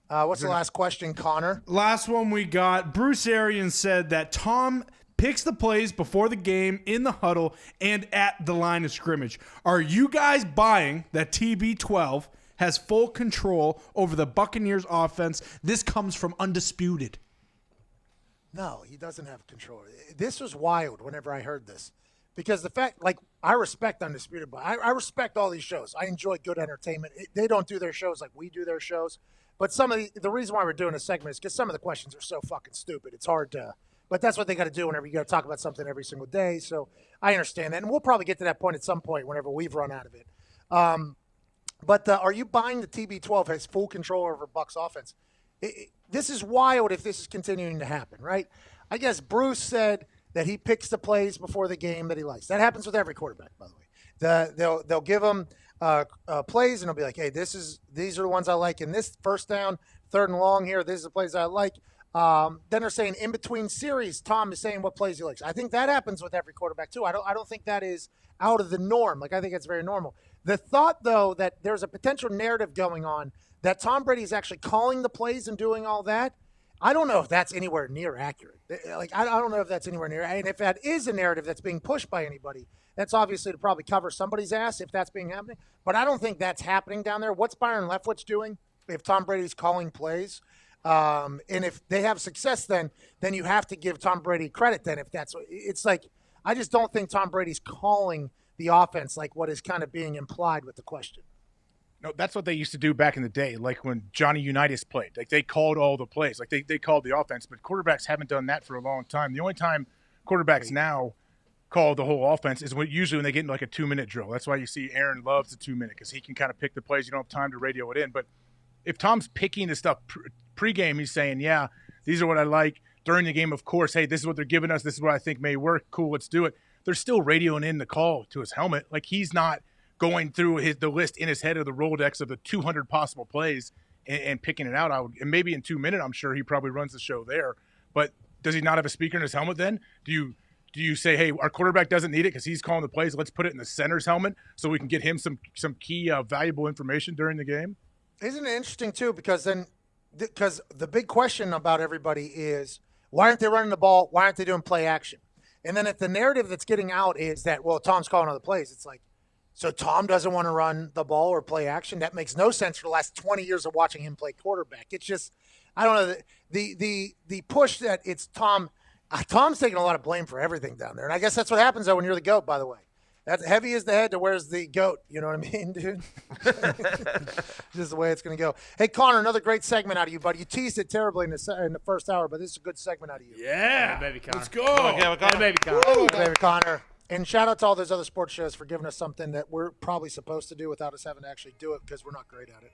What's the last question, Connor? Last one we got. Bruce Arians said that Tom picks the plays before the game, in the huddle, and at the line of scrimmage. Are you guys buying that TB12 has full control over the Buccaneers offense? This comes from Undisputed. No, he doesn't have control. This was wild whenever I heard this. Because the fact, like, I respect Undisputed, but I respect all these shows. I enjoy good entertainment. They don't do their shows like we do their shows. But some of the reason why we're doing a segment is because some of the questions are so fucking stupid. It's hard to, but that's what they got to do whenever you got to talk about something every single day. So I understand that. And we'll probably get to that point at some point whenever we've run out of it. But are you buying the TB12 has full control over Bucs offense? This is wild if this is continuing to happen, right? I guess Bruce said that he picks the plays before the game that he likes. That happens with every quarterback, by the way. They'll give them plays, and they'll be like, hey, these are the ones I like in this first down, third and long here. These are the plays I like. Then they're saying in between series, Tom is saying what plays he likes. I think that happens with every quarterback too. I don't think that is out of the norm. Like, I think it's very normal. The thought, though, that there's a potential narrative going on that Tom Brady is actually calling the plays and doing all that, I don't know if that's anywhere near accurate. Like, I don't know if that's anywhere near. And if that is a narrative that's being pushed by anybody, that's obviously to probably cover somebody's ass if that's being happening. But I don't think that's happening down there. What's Byron Leftwich doing if Tom Brady's calling plays? And if they have success, then you have to give Tom Brady credit. Then if that's it's like, I just don't think Tom Brady's calling the offense like what is kind of being implied with the question. No, that's what they used to do back in the day, like when Johnny Unitas played. Like, they called all the plays. Like, they called the offense, but quarterbacks haven't done that for a long time. The only time quarterbacks now call the whole offense is usually when they get into like a 2-minute drill. That's why you see Aaron loves the 2-minute, because he can kind of pick the plays. You don't have time to radio it in. But if Tom's picking the stuff pregame, he's saying, yeah, these are what I like. During the game, of course, hey, this is what they're giving us. This is what I think may work. Cool, let's do it. They're still radioing in the call to his helmet. Like, he's not going through the list in his head of the Rolodex of the 200 possible plays and picking it out. And maybe in 2 minutes, I'm sure he probably runs the show there. But does he not have a speaker in his helmet then? Do you say, hey, our quarterback doesn't need it because he's calling the plays, let's put it in the center's helmet so we can get him some key valuable information during the game? Isn't it interesting, too, because the big question about everybody is, why aren't they running the ball? Why aren't they doing play action? And then if the narrative that's getting out is that, well, Tom's calling all the plays, it's like, so Tom doesn't want to run the ball or play action? That makes no sense for the last 20 years of watching him play quarterback. It's just, I don't know, the push that it's Tom. Tom's taking a lot of blame for everything down there. And I guess that's what happens, though, when you're the GOAT, by the way. That's heavy is the head to where's the goat. You know what I mean, dude? Just the way it's going to go. Hey, Connor, another great segment out of you, buddy. You teased it terribly in the first hour, but this is a good segment out of you. Yeah. Hey, baby Connor. Let's go. Hey, baby Connor. Hey, baby Connor. And shout out to all those other sports shows for giving us something that we're probably supposed to do without us having to actually do it because we're not great at it.